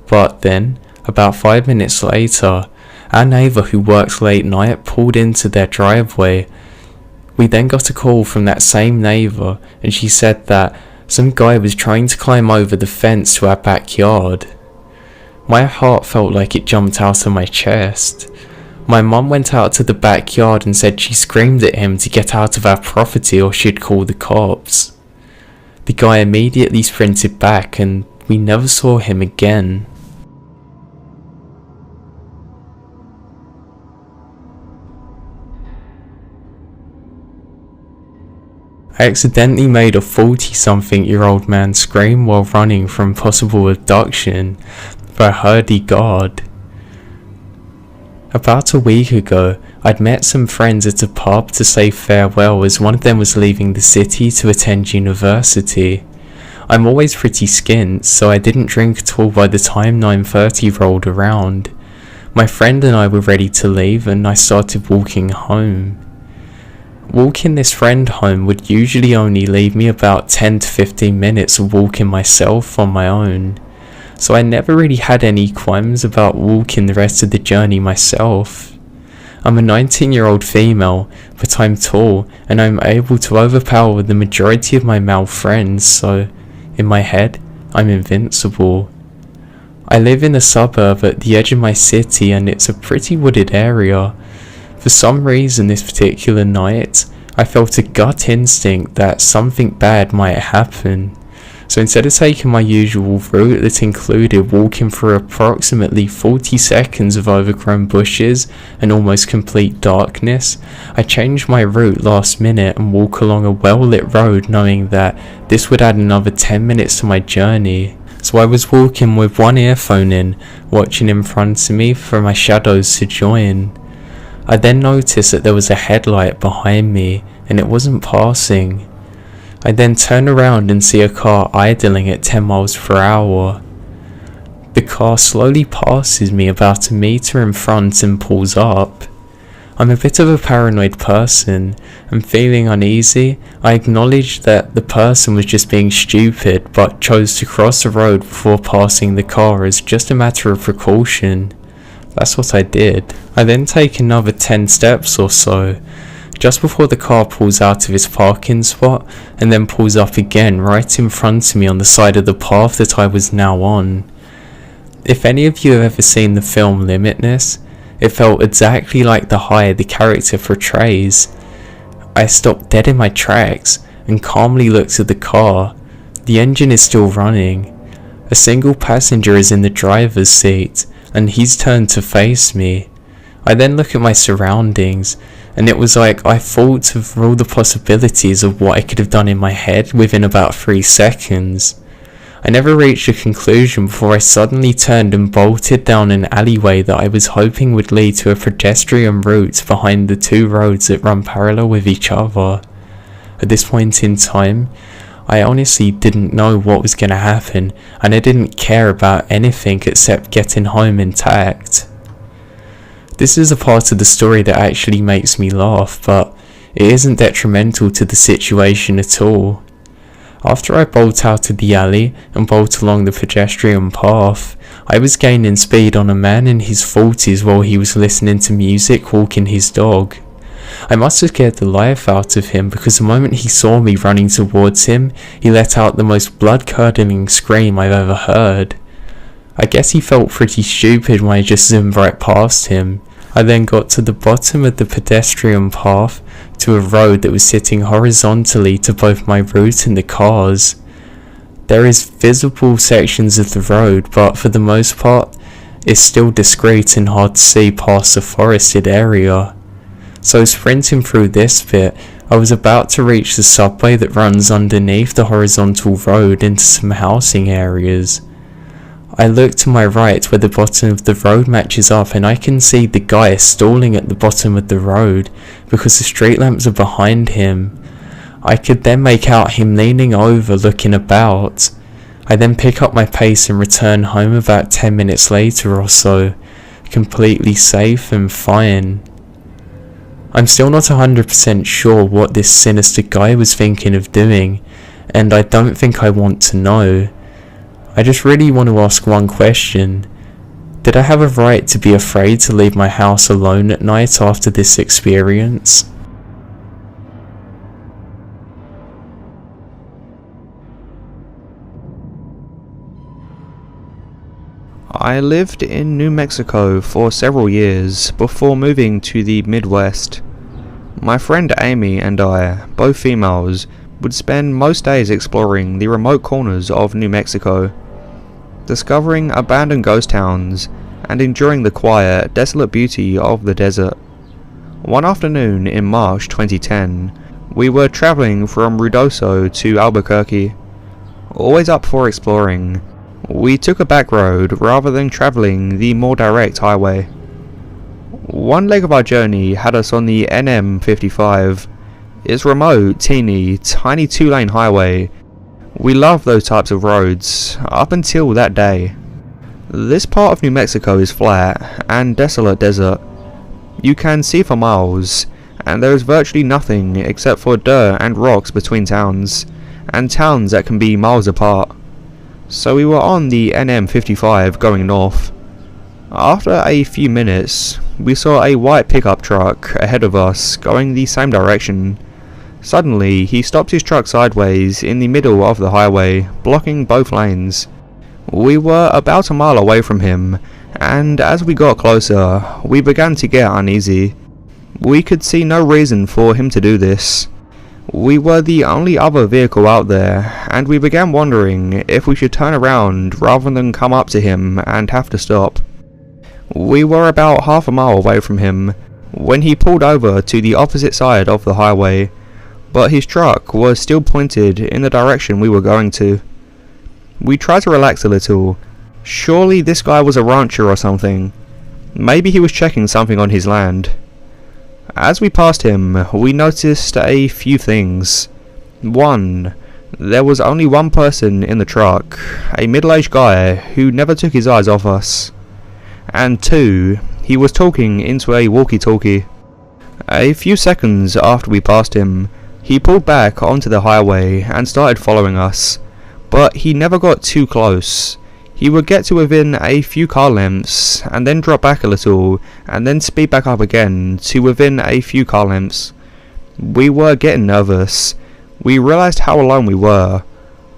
but then, about 5 minutes later, our neighbour who worked late night pulled into their driveway. We then got a call from that same neighbour, and she said that some guy was trying to climb over the fence to our backyard. My heart felt like it jumped out of my chest. My mum went out to the backyard and said she screamed at him to get out of our property or she'd call the cops. The guy immediately sprinted back and we never saw him again. I accidentally made a 40-something-year-old man scream while running from possible abduction by a hardy guard. About a week ago, I'd met some friends at a pub to say farewell as one of them was leaving the city to attend university. I'm always pretty skint, so I didn't drink at all by the time 9:30 rolled around. My friend and I were ready to leave and I started walking home. Walking this friend home would usually only leave me about 10 to 15 minutes of walking myself on my own, so I never really had any qualms about walking the rest of the journey myself. I'm a 19-year-old female, but I'm tall and I'm able to overpower the majority of my male friends, so in my head, I'm invincible. I live in a suburb at the edge of my city and it's a pretty wooded area. For some reason this particular night, I felt a gut instinct that something bad might happen. So instead of taking my usual route that included walking through approximately 40 seconds of overgrown bushes and almost complete darkness, I changed my route last minute and walked along a well-lit road knowing that this would add another 10 minutes to my journey. So I was walking with one earphone in, watching in front of me for my shadows to join. I then noticed that there was a headlight behind me and it wasn't passing. I then turn around and see a car idling at 10 miles per hour. The car slowly passes me about a meter in front and pulls up. I'm a bit of a paranoid person, and feeling uneasy, I acknowledged that the person was just being stupid but chose to cross the road before passing the car as just a matter of precaution. That's what I did. I then take another 10 steps or so, just before the car pulls out of its parking spot and then pulls up again right in front of me on the side of the path that I was now on. If any of you have ever seen the film Limitless, it felt exactly like the high the character portrays. I stopped dead in my tracks and calmly looked at the car. The engine is still running. A single passenger is in the driver's seat and he's turned to face me. I then look at my surroundings and it was like I thought of all the possibilities of what I could have done in my head within about 3 seconds. I never reached a conclusion before I suddenly turned and bolted down an alleyway that I was hoping would lead to a pedestrian route behind the 2 roads that run parallel with each other. At this point in time, I honestly didn't know what was going to happen, and I didn't care about anything except getting home intact. This is a part of the story that actually makes me laugh, but it isn't detrimental to the situation at all. After I bolt out of the alley and bolt along the pedestrian path, I was gaining speed on a man in his 40s while he was listening to music walking his dog. I must have scared the life out of him because the moment he saw me running towards him, he let out the most blood-curdling scream I've ever heard. I guess he felt pretty stupid when I just zoomed right past him. I then got to the bottom of the pedestrian path to a road that was sitting horizontally to both my route and the cars. There is visible sections of the road, but for the most part, it's still discreet and hard to see past the forested area. So sprinting through this bit, I was about to reach the subway that runs underneath the horizontal road into some housing areas. I look to my right where the bottom of the road matches up and I can see the guy stalling at the bottom of the road because the street lamps are behind him. I could then make out him leaning over looking about. I then pick up my pace and return home about 10 minutes later or so, completely safe and fine. I'm still not 100% sure what this sinister guy was thinking of doing, and I don't think I want to know. I just really want to ask one question. Did I have a right to be afraid to leave my house alone at night after this experience?
I lived in New Mexico for several years before moving to the Midwest. My friend Amy and I, both females, would spend most days exploring the remote corners of New Mexico, discovering abandoned ghost towns and enjoying the quiet, desolate beauty of the desert. One afternoon in March 2010, we were traveling from Ruidoso to Albuquerque. Always up for exploring, we took a back road rather than traveling the more direct highway. One leg of our journey had us on the NM55. It's remote, teeny, tiny 2-lane highway. We love those types of roads, up until that day. This part of New Mexico is flat and desolate desert. You can see for miles, and there is virtually nothing except for dirt and rocks between towns, and towns that can be miles apart. So we were on the NM55 going north. After a few minutes, we saw a white pickup truck ahead of us going the same direction. Suddenly, he stopped his truck sideways in the middle of the highway, blocking both lanes. We were about a mile away from him, and as we got closer, we began to get uneasy. We could see no reason for him to do this. We were the only other vehicle out there, and we began wondering if we should turn around rather than come up to him and have to stop. We were about half a mile away from him when he pulled over to the opposite side of the highway, but his truck was still pointed in the direction we were going to. We tried to relax a little. Surely this guy was a rancher or something. Maybe he was checking something on his land. As we passed him, we noticed a few things. 1. There was only one person in the truck, a middle-aged guy who never took his eyes off us. And 2, he was talking into a walkie-talkie. A few seconds after we passed him, he pulled back onto the highway and started following us, but he never got too close. He would get to within a few car lengths, and then drop back a little, and then speed back up again to within a few car lengths. We were getting nervous. We realised how alone we were.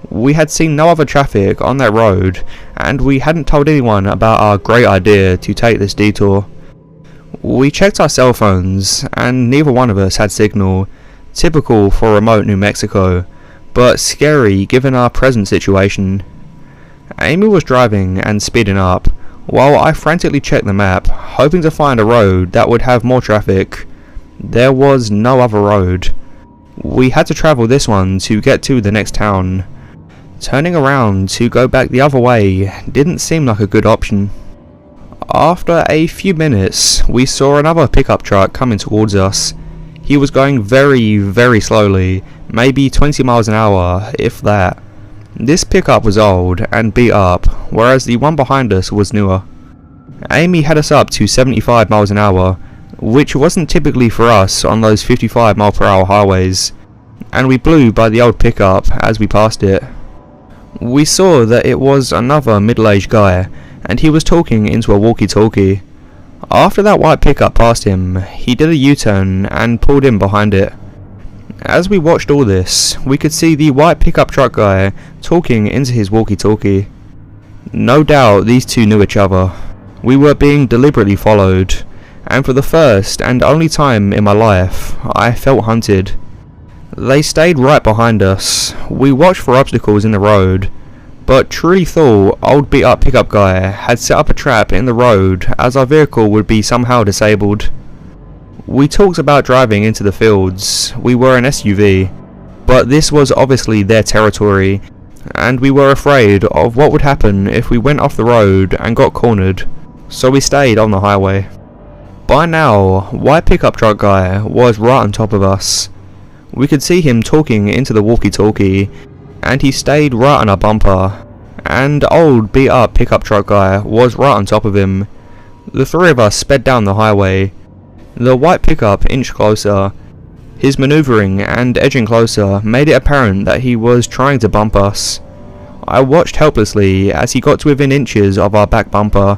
We had seen no other traffic on that road, and we hadn't told anyone about our great idea to take this detour. We checked our cell phones, and neither one of us had signal, typical for remote New Mexico, but scary given our present situation. Amy was driving and speeding up, while I frantically checked the map, hoping to find a road that would have more traffic. There was no other road. We had to travel this one to get to the next town. Turning around to go back the other way didn't seem like a good option. After a few minutes, we saw another pickup truck coming towards us. He was going very, very slowly, maybe 20 miles an hour, if that. This pickup was old and beat up, whereas the one behind us was newer. Amy had us up to 75 miles an hour, which wasn't typically for us on those 55 mile per hour highways, and we blew by the old pickup as we passed it. We saw that it was another middle-aged guy, and he was talking into a walkie-talkie. After that white pickup passed him, he did a U-turn and pulled in behind it. As we watched all this, we could see the white pickup truck guy talking into his walkie-talkie. No doubt these two knew each other. We were being deliberately followed, and for the first and only time in my life, I felt hunted. They stayed right behind us. We watched for obstacles in the road, but truly thought old beat up pickup guy had set up a trap in the road as our vehicle would be somehow disabled. We talked about driving into the fields. We were an SUV, but this was obviously their territory, and we were afraid of what would happen if we went off the road and got cornered, so we stayed on the highway. By now, white pickup truck guy was right on top of us. We could see him talking into the walkie-talkie, and he stayed right on our bumper, and old beat up pickup truck guy was right on top of him. The three of us sped down the highway. The white pickup inched closer. His manoeuvring and edging closer made it apparent that he was trying to bump us. I watched helplessly as he got to within inches of our back bumper.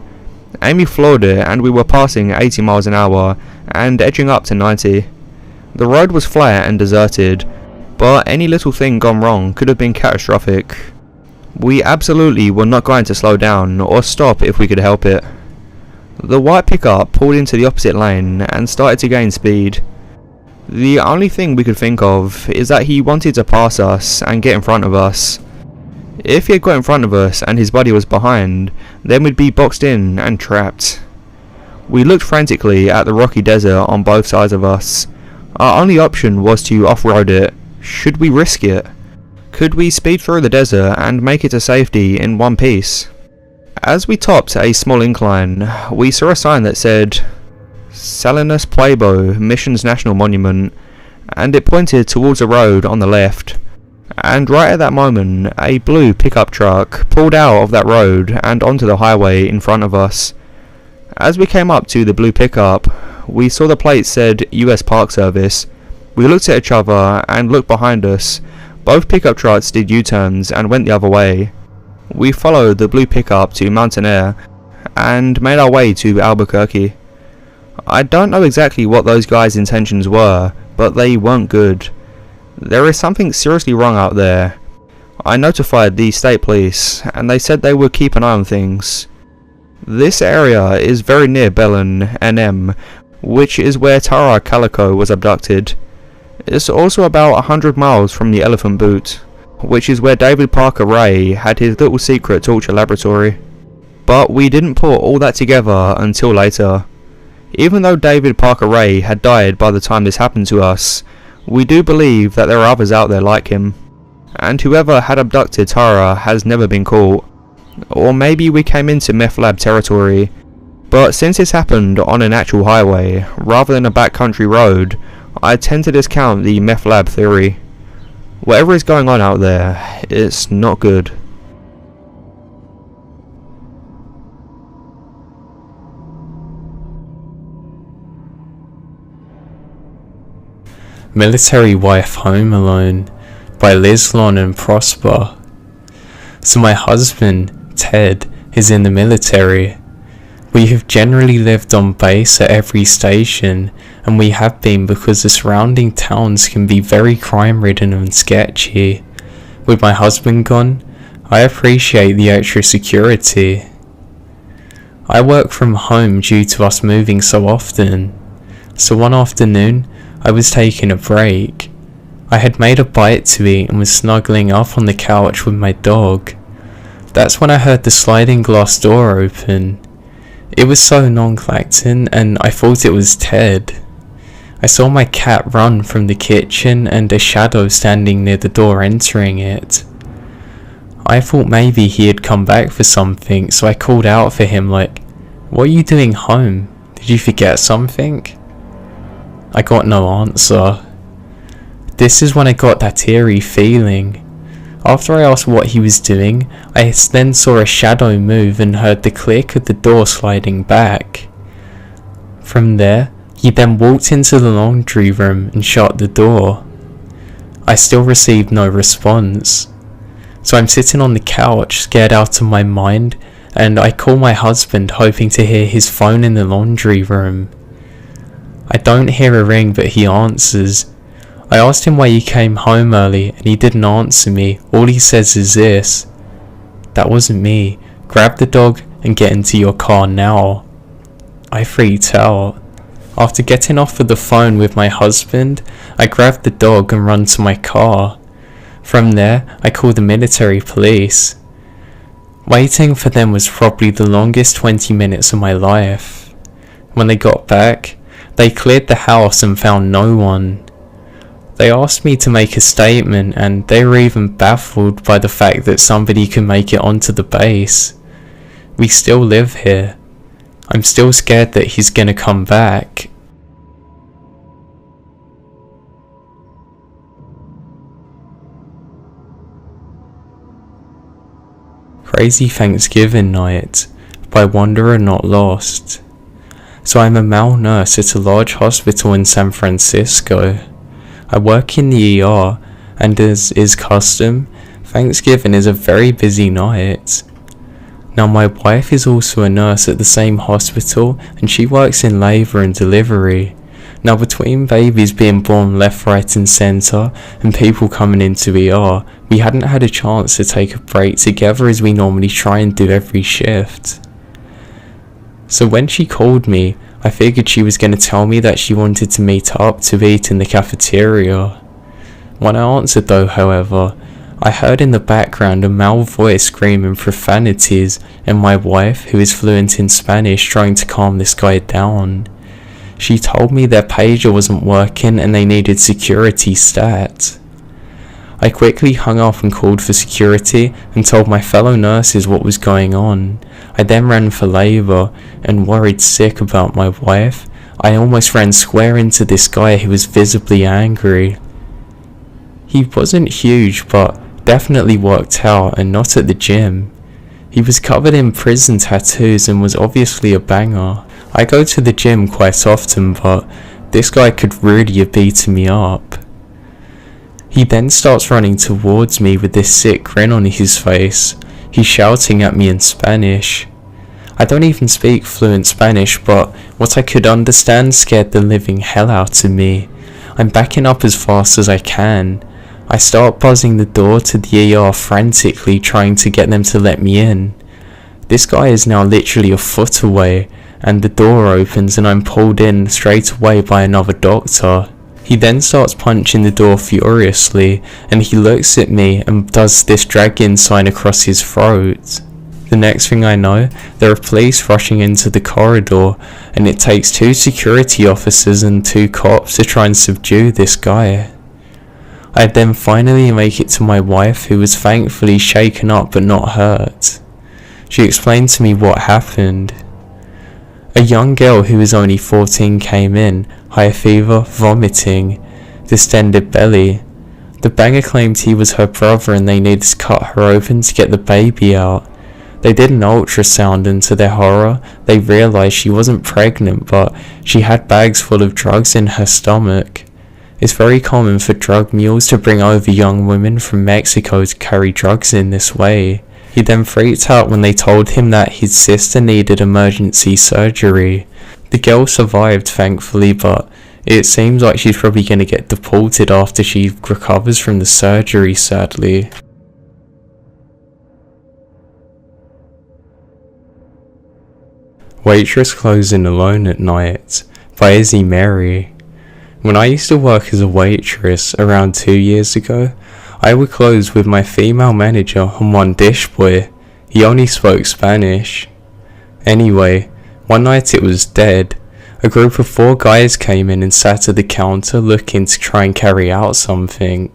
Amy floored it and we were passing 80 miles an hour and edging up to 90. The road was flat and deserted, but any little thing gone wrong could have been catastrophic. We absolutely were not going to slow down or stop if we could help it. The white pickup pulled into the opposite lane and started to gain speed. The only thing we could think of is that he wanted to pass us and get in front of us. If he had got in front of us and his buddy was behind, then we'd be boxed in and trapped. We looked frantically at the rocky desert on both sides of us. Our only option was to off-road it. Should we risk it? Could we speed through the desert and make it to safety in one piece? As we topped a small incline, we saw a sign that said Salinas Pueblo Missions National Monument, and it pointed towards a road on the left. And right at that moment, a blue pickup truck pulled out of that road and onto the highway in front of us. As we came up to the blue pickup, we saw the plate said US Park Service. We looked at each other and looked behind us. Both pickup trucks did U-turns and went the other way. We followed the blue pickup to Mountain Air and made our way to Albuquerque. I don't know exactly what those guys' intentions were, but they weren't good. There is something seriously wrong out there. I notified the state police and they said they would keep an eye on things. This area is very near Belen, NM, which is where Tara Calico was abducted. It's also about 100 miles from the Elephant Boot, which is where David Parker Ray had his little secret torture laboratory. But we didn't put all that together until later. Even though David Parker Ray had died by the time this happened to us, we do believe that there are others out there like him. And whoever had abducted Tara has never been caught. Or maybe we came into meth lab territory. But since this happened on an actual highway, rather than a backcountry road, I tend to discount the meth lab theory. Whatever is going on out there, it's not good.
Military Wife Home Alone by Liz Lon and Prosper. So my husband, Ted, is in the military. We have generally lived on base at every station, and we have been because the surrounding towns can be very crime-ridden and sketchy. With my husband gone, I appreciate the extra security. I work from home due to us moving so often. So one afternoon, I was taking a break. I had made a bite to eat and was snuggling up on the couch with my dog. That's when I heard the sliding glass door open. It was so non-clacting and I thought it was Ted. I saw my cat run from the kitchen and a shadow standing near the door entering it. I thought maybe he had come back for something, so I called out for him like, "What are you doing home? Did you forget something?" I got no answer. This is when I got that eerie feeling. After I asked what he was doing, I then saw a shadow move and heard the click of the door sliding back. From there, he then walked into the laundry room and shut the door. I still received no response. So I'm sitting on the couch, scared out of my mind, and I call my husband hoping to hear his phone in the laundry room. I don't hear a ring, but he answers. I asked him why he came home early and he didn't answer me. All he says is this: "That wasn't me. Grab the dog and get into your car now." I freaked out. After getting off of the phone with my husband, I grabbed the dog and run to my car. From there, I called the military police. Waiting for them was probably the longest 20 minutes of my life. When they got back, they cleared the house and found no one. They asked me to make a statement and they were even baffled by the fact that somebody could make it onto the base. We still live here. I'm still scared that he's gonna come back. Crazy Thanksgiving Night by Wanderer Not Lost. So I'm a male nurse at a large hospital in San Francisco. I work in the ER, and as is custom, Thanksgiving is a very busy night. Now my wife is also a nurse at the same hospital, and she works in labour and delivery. Now between babies being born left, right and centre, and people coming into ER, we hadn't had a chance to take a break together as we normally try and do every shift. So when she called me, I figured she was going to tell me that she wanted to meet up to eat in the cafeteria. When I answered though, however, I heard in the background a male voice screaming profanities and my wife, who is fluent in Spanish, trying to calm this guy down. She told me their pager wasn't working and they needed security stat. I quickly hung up and called for security and told my fellow nurses what was going on. I then ran for labour and worried sick about my wife. I almost ran square into this guy who was visibly angry. He wasn't huge but definitely worked out and not at the gym. He was covered in prison tattoos and was obviously a banger. I go to the gym quite often but this guy could really have beaten me up. He then starts running towards me with this sick grin on his face. He's shouting at me in Spanish. I don't even speak fluent Spanish, but what I could understand scared the living hell out of me. I'm backing up as fast as I can. I start buzzing the door to the ER frantically, trying to get them to let me in. This guy is now literally a foot away, and the door opens and I'm pulled in straight away by another doctor. He then starts punching the door furiously, and he looks at me and does this drag-in sign across his throat. The next thing I know, there are police rushing into the corridor, and it takes 2 security officers and 2 cops to try and subdue this guy. I then finally make it to my wife, who was thankfully shaken up but not hurt. She explained to me what happened. A young girl who was only 14 came in, high fever, vomiting, distended belly. The banger claimed he was her brother and they needed to cut her open to get the baby out. They did an ultrasound and to their horror, they realised she wasn't pregnant but she had bags full of drugs in her stomach. It's very common for drug mules to bring over young women from Mexico to carry drugs in this way. He then freaked out when they told him that his sister needed emergency surgery. The girl survived thankfully, but it seems like she's probably going to get deported after she recovers from the surgery, sadly. Waitress Closing Alone at Night by Izzy Mary. When I used to work as a waitress around 2 years ago, I would close with my female manager and one dish boy. He only spoke Spanish. Anyway, one night it was dead. A group of 4 guys came in and sat at the counter looking to try and carry out something.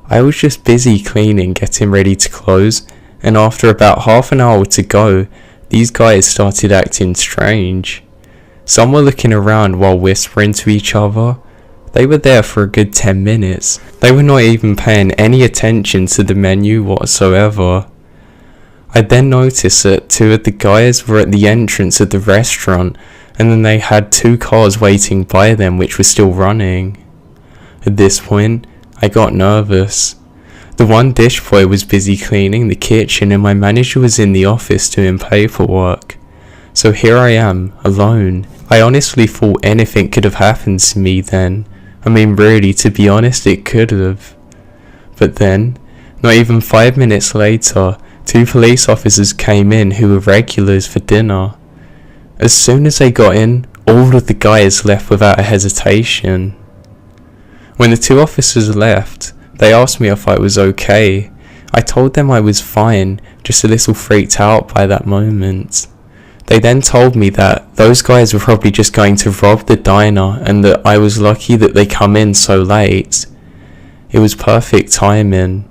I was just busy cleaning, getting ready to close, and after about half an hour to go, these guys started acting strange. Some were looking around while whispering to each other. They were there for a good 10 minutes. They were not even paying any attention to the menu whatsoever. I then noticed that 2 of the guys were at the entrance of the restaurant, and then they had 2 cars waiting by them which were still running. At this point, I got nervous. The one dish boy was busy cleaning the kitchen and my manager was in the office doing paperwork. So here I am, alone. I honestly thought anything could have happened to me then. I mean really, to be honest, it could have. But then, not even 5 minutes later, 2 police officers came in who were regulars for dinner. As soon as they got in, all of the guys left without a hesitation. When the 2 officers left, they asked me if I was okay. I told them I was fine, just a little freaked out by that moment. They then told me that those guys were probably just going to rob the diner and that I was lucky that they come in so late. It was perfect timing.